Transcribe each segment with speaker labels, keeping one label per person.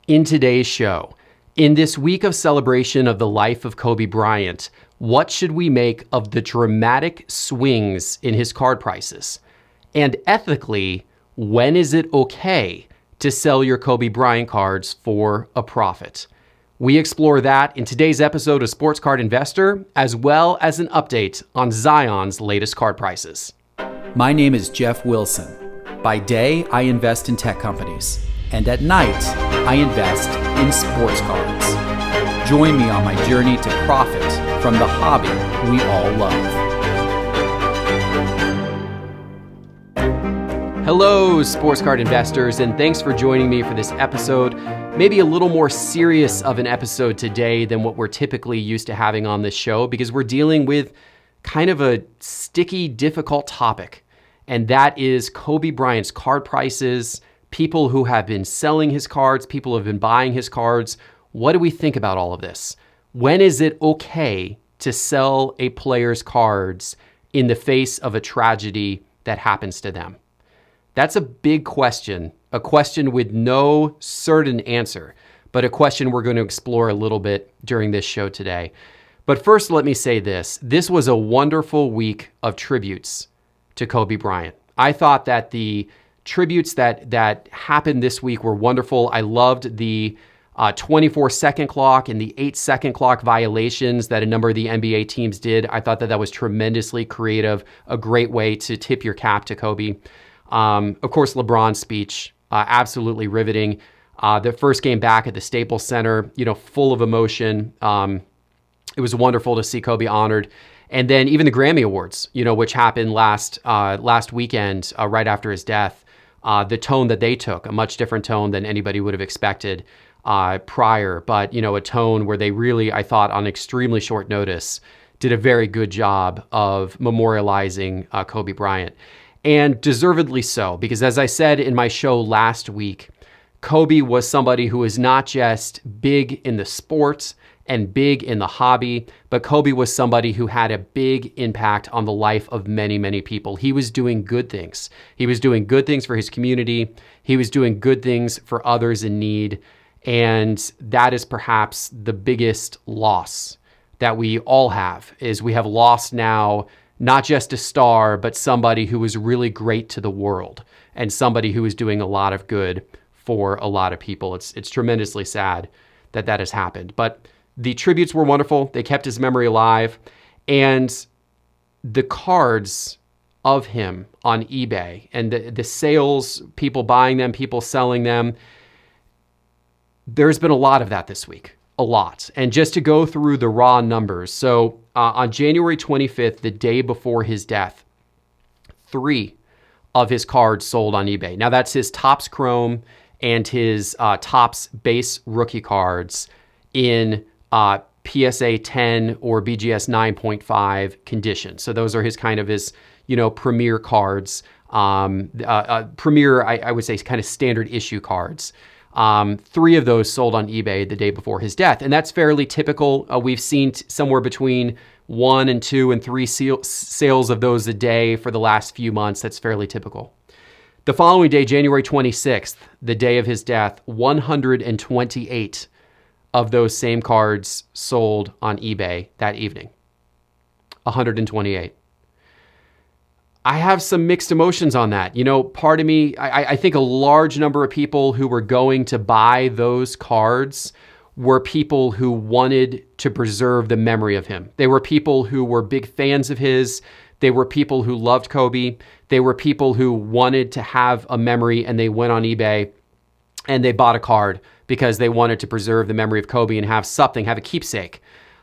Speaker 1: In today's show, in this week of celebration of the life of Kobe Bryant, what should we make of the dramatic swings in his card prices? And ethically, when is it okay to sell your Kobe Bryant cards for a profit? We explore that in today's episode of Sports Card Investor, as well as an update on Zion's latest card prices.
Speaker 2: My name is Jeff Wilson. By day, I invest in tech companies. And at night, I invest in sports cards. Join me on my journey to profit from the hobby we all love.
Speaker 1: Hello, sports card investors, and thanks for joining me for this episode. Maybe a little more serious of an episode today than what we're typically used to having on this show, because we're dealing with kind of a sticky, difficult topic, and that is Kobe Bryant's card prices, people who have been selling his cards, people who have been buying his cards. What do we think about all of this? When is it okay to sell a player's cards in the face of a tragedy that happens to them? That's a big question, a question with no certain answer, but a question we're going to explore a little bit during this show today. But first, let me say this. This was a wonderful week of tributes to Kobe Bryant. I thought that the tributes that happened this week were wonderful. I loved the 24-second clock and the 8-second clock violations that a number of the NBA teams did. I thought that was tremendously creative, a great way to tip your cap to Kobe. Of course, LeBron's speech, absolutely riveting. The first game back at the Staples Center, full of emotion. It was wonderful to see Kobe honored. And then even the Grammy Awards, which happened last weekend, right after his death. The tone that they took, a much different tone than anybody would have expected prior, but a tone where they really, I thought, on extremely short notice, did a very good job of memorializing Kobe Bryant. And deservedly so, because as I said in my show last week, Kobe was somebody who was not just big in the sport and big in the hobby, but Kobe was somebody who had a big impact on the life of many, many people. He was doing good things. He was doing good things for his community. He was doing good things for others in need. And that is perhaps the biggest loss that we all have, is we have lost now not just a star, but somebody who was really great to the world and somebody who was doing a lot of good for a lot of people. It's tremendously sad that has happened. But the tributes were wonderful. They kept his memory alive. And the cards of him on eBay and the sales, people buying them, people selling them, there's been a lot of that this week, a lot. And just to go through the raw numbers. So on January 25th, the day before his death, 3 of his cards sold on eBay. Now that's his Topps Chrome and his Topps base rookie cards in PSA 10 or BGS 9.5 condition. So those are his premier cards, premier, I would say, kind of standard issue cards. 3 of those sold on eBay the day before his death. And that's fairly typical. We've seen somewhere between 1 and 2 and 3 sales of those a day for the last few months. That's fairly typical. The following day, January 26th, the day of his death, 128 of those same cards sold on eBay that evening. 128. I have some mixed emotions on that. Part of me, I think a large number of people who were going to buy those cards were people who wanted to preserve the memory of him. They were people who were big fans of his. They were people who loved Kobe. They were people who wanted to have a memory, and they went on eBay and they bought a card because they wanted to preserve the memory of Kobe and have a keepsake.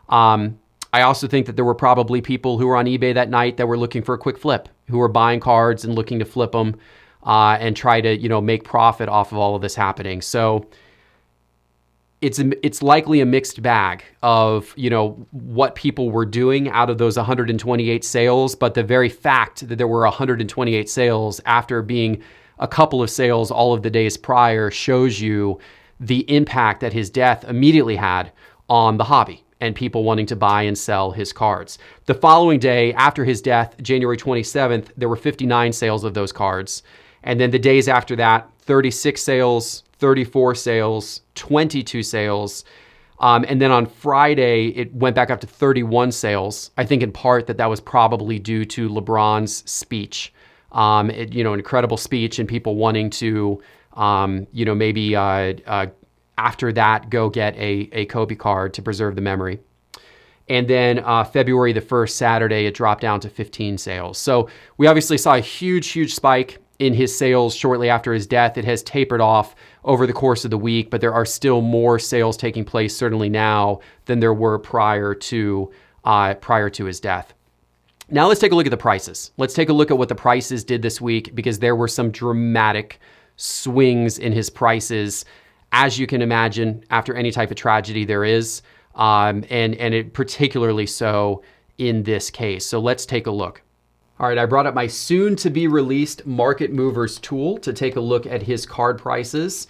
Speaker 1: I also think that there were probably people who were on eBay that night that were looking for a quick flip, who were buying cards and looking to flip them and try to, make profit off of all of this happening. So it's likely a mixed bag of, what people were doing out of those 128 sales, but the very fact that there were 128 sales after being a couple of sales all of the days prior shows you the impact that his death immediately had on the hobby and people wanting to buy and sell his cards. The following day after his death, January 27th, there were 59 sales of those cards. And then the days after that, 36 sales, 34 sales, 22 sales. And then on Friday, it went back up to 31 sales. I think in part that was probably due to LeBron's speech. An incredible speech, and people wanting to, maybe after that go get a Kobe card to preserve the memory. And then February the 1st, Saturday, it dropped down to 15 sales. So we obviously saw a huge spike in his sales shortly after his death. It has tapered off over the course of the week, but there are still more sales taking place certainly now than there were prior to his death. Now let's take a look at the prices. Let's take a look at what the prices did this week, because there were some dramatic swings in his prices, as you can imagine, after any type of tragedy there is, and it particularly so in this case. So let's take a look. All right, I brought up my soon-to-be-released Market Movers tool to take a look at his card prices.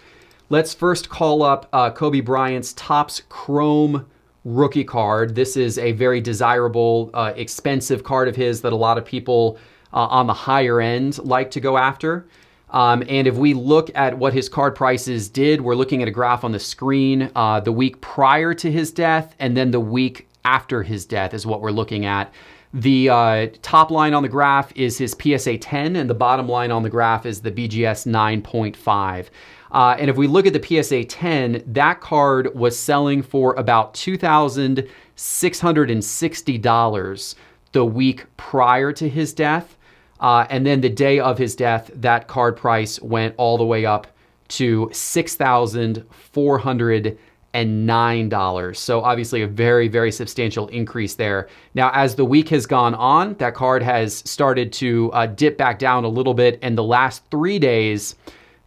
Speaker 1: Let's first call up Kobe Bryant's Topps Chrome rookie card. This is a very desirable, expensive card of his that a lot of people on the higher end like to go after. And if we look at what his card prices did, we're looking at a graph on the screen. The week prior to his death and then the week after his death is what we're looking at. The top line on the graph is his PSA 10, and the bottom line on the graph is the BGS 9.5. And if we look at the PSA 10, that card was selling for about $2,660 the week prior to his death. And then the day of his death, that card price went all the way up to $6,409. So obviously a very substantial increase there. Now, as the week has gone on, that card has started to dip back down a little bit. And the last 3 days,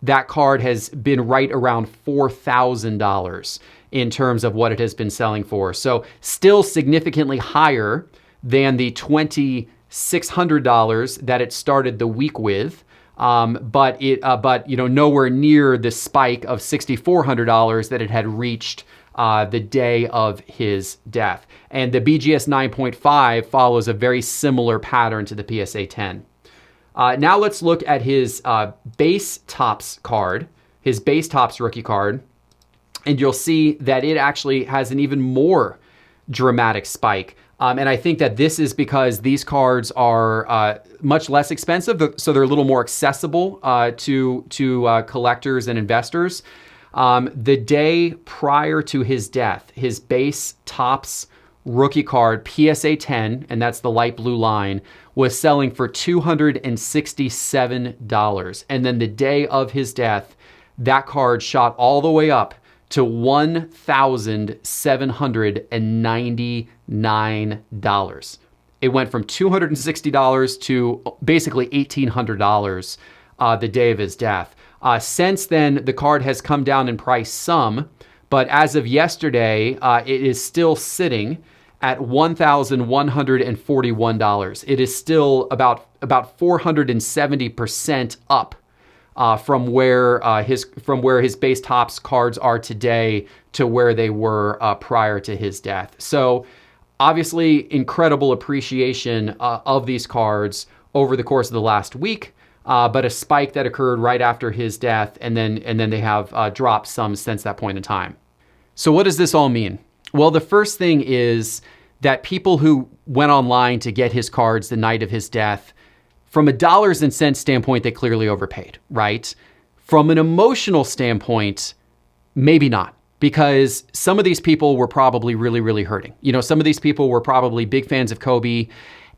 Speaker 1: that card has been right around $4,000 in terms of what it has been selling for. So still significantly higher than the $2,600 that it started the week with. But nowhere near the spike of $6,400 that it had reached the day of his death. And the BGS 9.5 follows a very similar pattern to the PSA 10. Now let's look at his base Topps card, his base Topps rookie card, and you'll see that it actually has an even more dramatic spike. And I think that this is because these cards are much less expensive, so they're a little more accessible to collectors and investors. The day prior to his death, his base Topps rookie card, PSA 10, and that's the light blue line, was selling for $267. And then the day of his death, that card shot all the way up to $1,799. It went from $260 to basically $1,800 the day of his death. Since then, the card has come down in price some, but as of yesterday, it is still sitting at $1,141. It is still about 470% up from where his base Topps cards are today to where they were prior to his death. So obviously incredible appreciation of these cards over the course of the last week, but a spike that occurred right after his death, and then they have dropped some since that point in time. So what does this all mean? Well, the first thing is that people who went online to get his cards the night of his death, from a dollars and cents standpoint, they clearly overpaid, right? From an emotional standpoint, maybe not, because some of these people were probably really hurting. Some of these people were probably big fans of Kobe,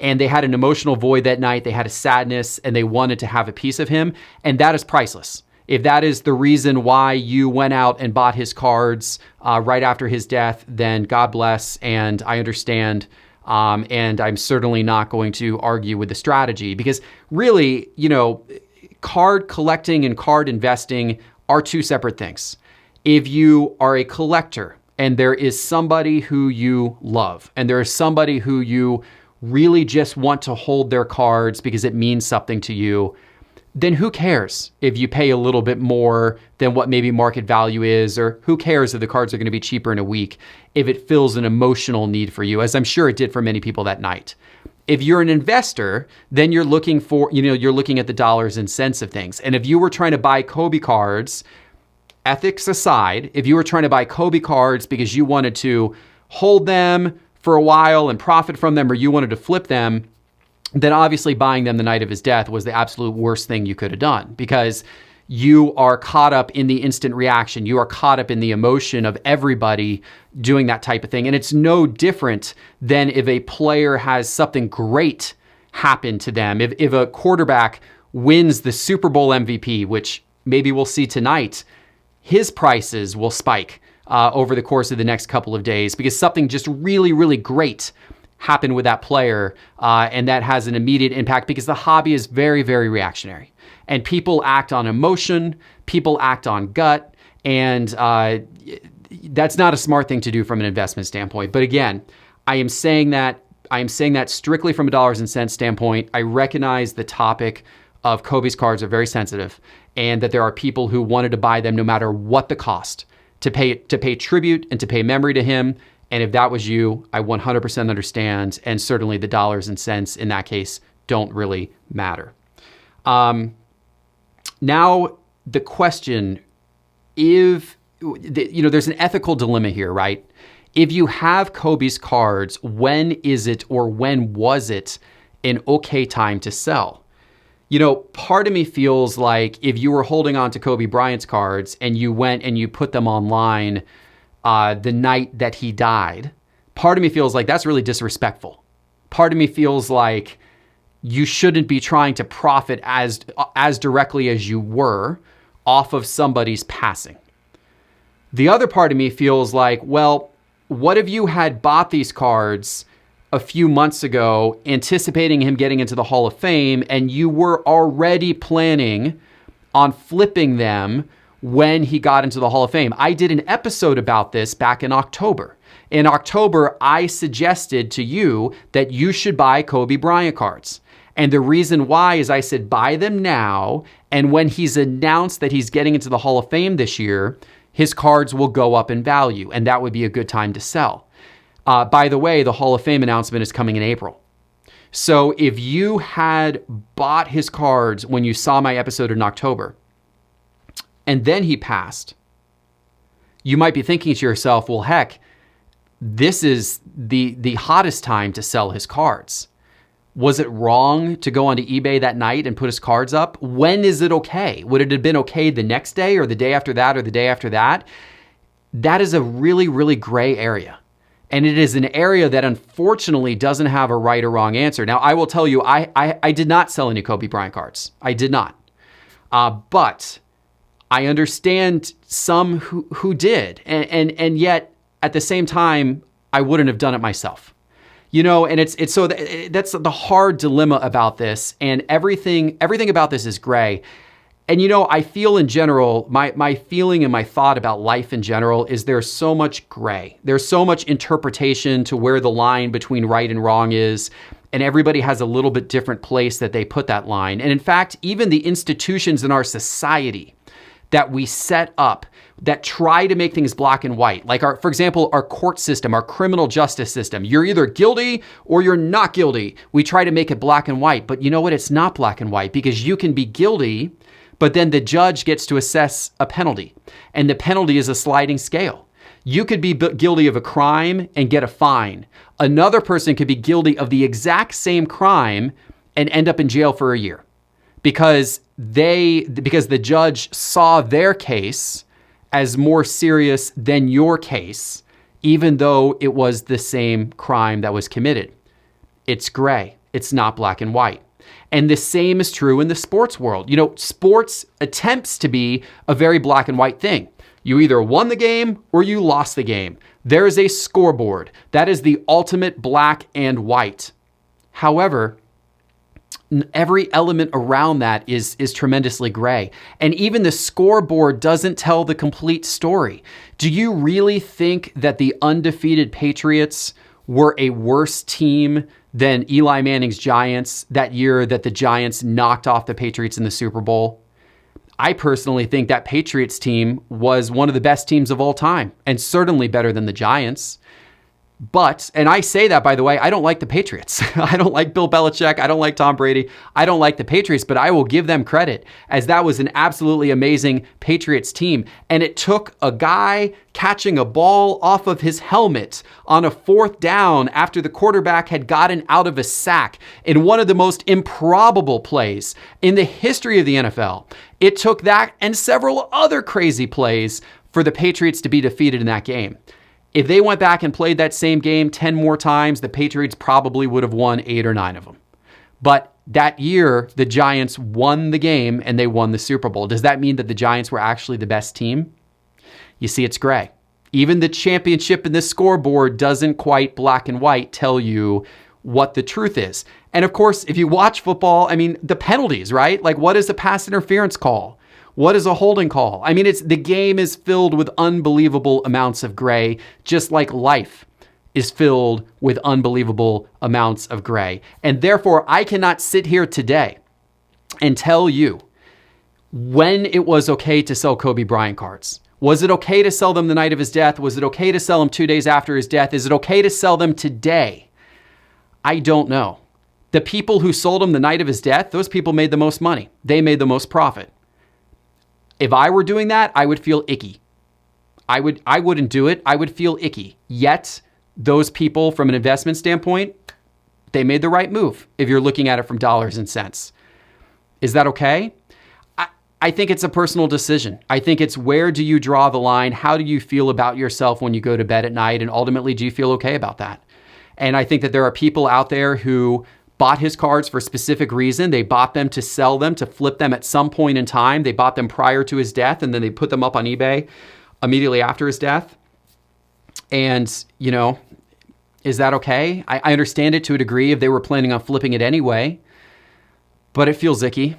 Speaker 1: and they had an emotional void that night. They had a sadness, and they wanted to have a piece of him, and that is priceless. If that is the reason why you went out and bought his cards right after his death, then God bless, and I understand. And I'm certainly not going to argue with the strategy, because really, card collecting and card investing are two separate things. If you are a collector and there is somebody who you love and there is somebody who you really just want to hold their cards because it means something to you, then who cares if you pay a little bit more than what maybe market value is, or who cares if the cards are going to be cheaper in a week if it fills an emotional need for you, as I'm sure it did for many people that night. If you're an investor, then you're looking at the dollars and cents of things. And if you were trying to buy Kobe cards ethics aside, if you were trying to buy Kobe cards because you wanted to hold them for a while and profit from them, or you wanted to flip them, then obviously buying them the night of his death was the absolute worst thing you could have done, because you are caught up in the instant reaction. You are caught up in the emotion of everybody doing that type of thing. And it's no different than if a player has something great happen to them. If a quarterback wins the Super Bowl MVP, which maybe we'll see tonight, his prices will spike over the course of the next couple of days because something just really, really great happened with that player. And that has an immediate impact because the hobby is very, very reactionary. And people act on emotion, people act on gut, and that's not a smart thing to do from an investment standpoint. But again, I am saying that strictly from a dollars and cents standpoint. I recognize the topic of Kobe's cards are very sensitive, and that there are people who wanted to buy them no matter what the cost, to pay tribute and to pay memory to him. And if that was you, I 100% understand, and certainly the dollars and cents in that case don't really matter. Now the question, there's an ethical dilemma here, right? If you have Kobe's cards, when is it or when was it an okay time to sell? Part of me feels like if you were holding on to Kobe Bryant's cards and you went and you put them online the night that he died, part of me feels like that's really disrespectful. Part of me feels like you shouldn't be trying to profit as directly as you were off of somebody's passing. The other part of me feels like, well, what if you had bought these cards a few months ago, anticipating him getting into the Hall of Fame, and you were already planning on flipping them when he got into the Hall of Fame? I did an episode about this back in October. In October, I suggested to you that you should buy Kobe Bryant cards. And the reason why is I said, buy them now, and when he's announced that he's getting into the Hall of Fame this year, his cards will go up in value, and that would be a good time to sell. By the way, the Hall of Fame announcement is coming in April. So if you had bought his cards when you saw my episode in October, and then he passed, you might be thinking to yourself, well, heck, this is the hottest time to sell his cards. Was it wrong to go onto eBay that night and put his cards up? When is it okay? Would it have been okay the next day or the day after that or the day after that? That is a really, really gray area. And it is an area that unfortunately doesn't have a right or wrong answer. Now, I will tell you, I did not sell any Kobe Bryant cards. I did not. But I understand some who did. And yet, at the same time, I wouldn't have done it myself. And it's so that's the hard dilemma about this. And everything about this is gray. And I feel in general, my feeling and my thought about life in general is there's so much gray. There's so much interpretation to where the line between right and wrong is. And everybody has a little bit different place that they put that line. And in fact, even the institutions in our society that we set up that try to make things black and white, like for example, our court system, our criminal justice system, you're either guilty or you're not guilty. We try to make it black and white, but you know what? It's not black and white, because you can be guilty, but then the judge gets to assess a penalty, and the penalty is a sliding scale. You could be guilty of a crime and get a fine. Another person could be guilty of the exact same crime and end up in jail for a year because the judge saw their case as more serious than your case, even though it was the same crime that was committed. It's gray. It's not black and white. And the same is true in the sports world. Sports attempts to be a very black and white thing. You either won the game or you lost the game. There is a scoreboard. That is the ultimate black and white. However, every element around that is tremendously gray. And even the scoreboard doesn't tell the complete story. Do you really think that the undefeated Patriots were a worse team than Eli Manning's Giants that year that the Giants knocked off the Patriots in the Super Bowl? I personally think that Patriots team was one of the best teams of all time, and certainly better than the Giants. But, and I say that, by the way, I don't like the Patriots. I don't like Bill Belichick. I don't like Tom Brady. I don't like the Patriots, but I will give them credit, as that was an absolutely amazing Patriots team. And it took a guy catching a ball off of his helmet on a 4th down after the quarterback had gotten out of a sack in one of the most improbable plays in the history of the NFL. It took that and several other crazy plays for the Patriots to be defeated in that game. If they went back and played that same game 10 more times, the Patriots probably would have won 8 or 9 of them. But that year, the Giants won the game and they won the Super Bowl. Does that mean that the Giants were actually the best team? You see, it's gray. Even the championship in the scoreboard doesn't quite black and white tell you what the truth is. And of course, if you watch football, I mean, the penalties, right? Like, what is a pass interference call? What is a holding call? I mean, the game is filled with unbelievable amounts of gray, just like life is filled with unbelievable amounts of gray. And therefore, I cannot sit here today and tell you when it was okay to sell Kobe Bryant cards. Was it okay to sell them the night of his death? Was it okay to sell them 2 days after his death? Is it okay to sell them today? I don't know. The people who sold him the night of his death, those people made the most money. They made the most profit. If I were doing that, I would feel icky. I wouldn't do it. I would feel icky. Yet, those people, from an investment standpoint, they made the right move if you're looking at it from dollars and cents. Is that okay? I think it's a personal decision. I think it's, where do you draw the line? How do you feel about yourself when you go to bed at night? And ultimately, do you feel okay about that? And I think that there are people out there who bought his cards for a specific reason. They bought them to sell them, to flip them at some point in time. They bought them prior to his death, and then they put them up on eBay immediately after his death. And, you know, is that okay? I understand it to a degree if they were planning on flipping it anyway, but it feels icky.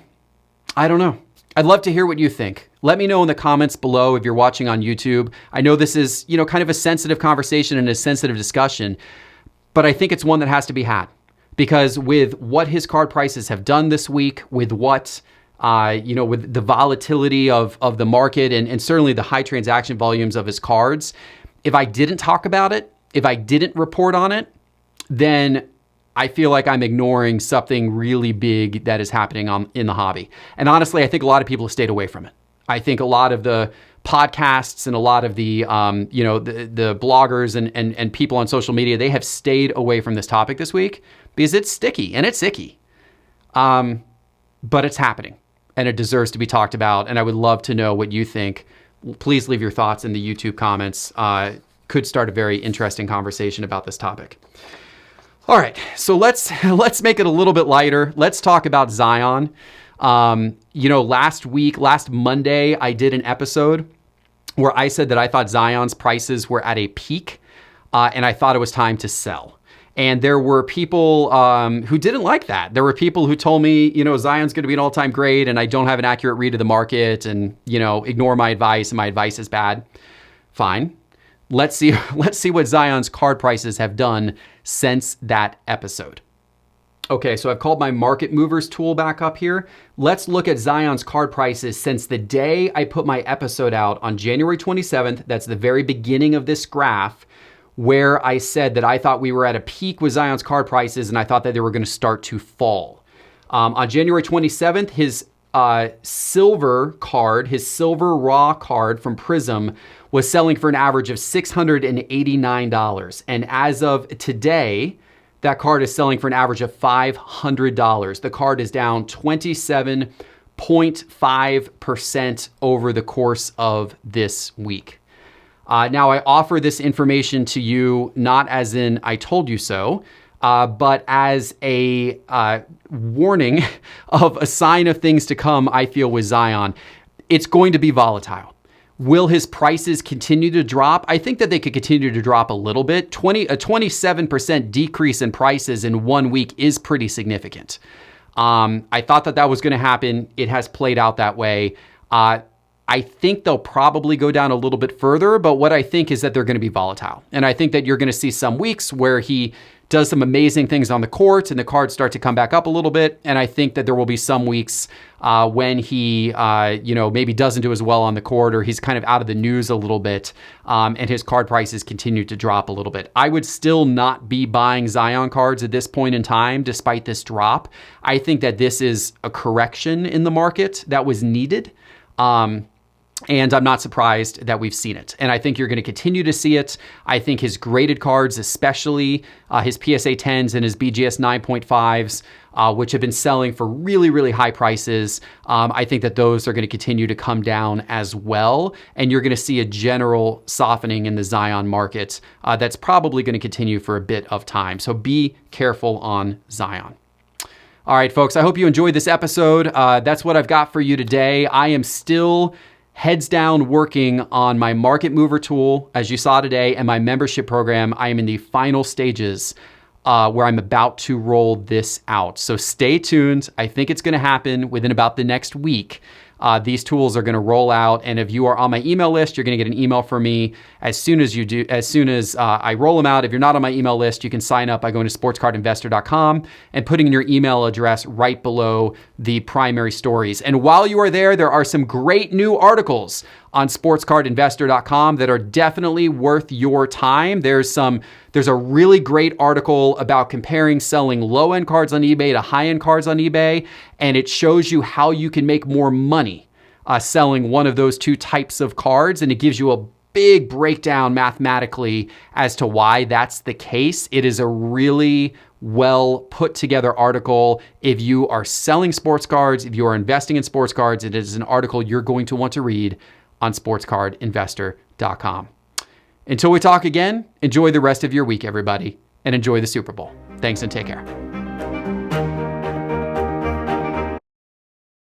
Speaker 1: I don't know. I'd love to hear what you think. Let me know in the comments below if you're watching on YouTube. I know this is, you know, kind of a sensitive conversation and a sensitive discussion, but I think it's one that has to be had. Because with what his card prices have done this week, with what, with the volatility of the market and certainly the high transaction volumes of his cards, if I didn't talk about it, if I didn't report on it, then I feel like I'm ignoring something really big that is happening in the hobby. And honestly, I think a lot of people have stayed away from it. I think a lot of the podcasts and a lot of the, the bloggers and people on social media, they have stayed away from this topic this week because it's sticky and it's icky. But it's happening and it deserves to be talked about. And I would love to know what you think. Please leave your thoughts in the YouTube comments. Could start a very interesting conversation about this topic. All right, so let's make it a little bit lighter. Let's talk about Zion. Last Monday, I did an episode where I said that I thought Zion's prices were at a peak, and I thought it was time to sell. And there were people who didn't like that. There were people who told me, Zion's going to be an all-time great, and I don't have an accurate read of the market, and ignore my advice, and my advice is bad. Fine. Let's see what Zion's card prices have done since that episode. Okay, so I've called my market movers tool back up here. Let's look at Zion's card prices since the day I put my episode out on January 27th. That's the very beginning of this graph where I said that I thought we were at a peak with Zion's card prices and I thought that they were going to start to fall. On January 27th, his silver card, his silver raw card from Prism was selling for an average of $689. And as of today, that card is selling for an average of $500. The card is down 27.5% over the course of this week. Now, I offer this information to you not as in I told you so, but as a warning of a sign of things to come, I feel, with Zion. It's going to be volatile. Will his prices continue to drop? I think that they could continue to drop a little bit. A 27% decrease in prices in 1 week is pretty significant. I thought that was going to happen. It has played out that way. I think they'll probably go down a little bit further, but what I think is that they're going to be volatile. And I think that you're going to see some weeks where he does some amazing things on the court and the cards start to come back up a little bit. And I think that there will be some weeks when he, maybe doesn't do as well on the court, or he's kind of out of the news a little bit, and his card prices continue to drop a little bit. I would still not be buying Zion cards at this point in time, despite this drop. I think that this is a correction in the market that was needed. And I'm not surprised that we've seen it. And I think you're going to continue to see it. I think his graded cards, especially his PSA 10s and his BGS 9.5s, which have been selling for really, really high prices, I think that those are going to continue to come down as well. And you're going to see a general softening in the Zion market that's probably going to continue for a bit of time. So be careful on Zion. All right, folks, I hope you enjoyed this episode. That's what I've got for you today. I am still heads down working on my market mover tool, as you saw today, and my membership program. I am in the final stages where I'm about to roll this out. So stay tuned. I think it's going to happen within about the next week. These tools are going to roll out, and if you are on my email list, you're going to get an email from me as soon as I roll them out. If you're not on my email list, you can sign up by going to sportscardinvestor.com and putting in your email address right below the primary stories. And while you are there are some great new articles on sportscardinvestor.com that are definitely worth your time. There's a really great article about comparing selling low-end cards on eBay to high-end cards on eBay, and it shows you how you can make more money selling one of those two types of cards, and it gives you a big breakdown mathematically as to why that's the case. It is a really well put together article. If you are selling sports cards, if you are investing in sports cards, it is an article you're going to want to read on sportscardinvestor.com. Until we talk again, enjoy the rest of your week, everybody, and enjoy the Super Bowl. Thanks and take care.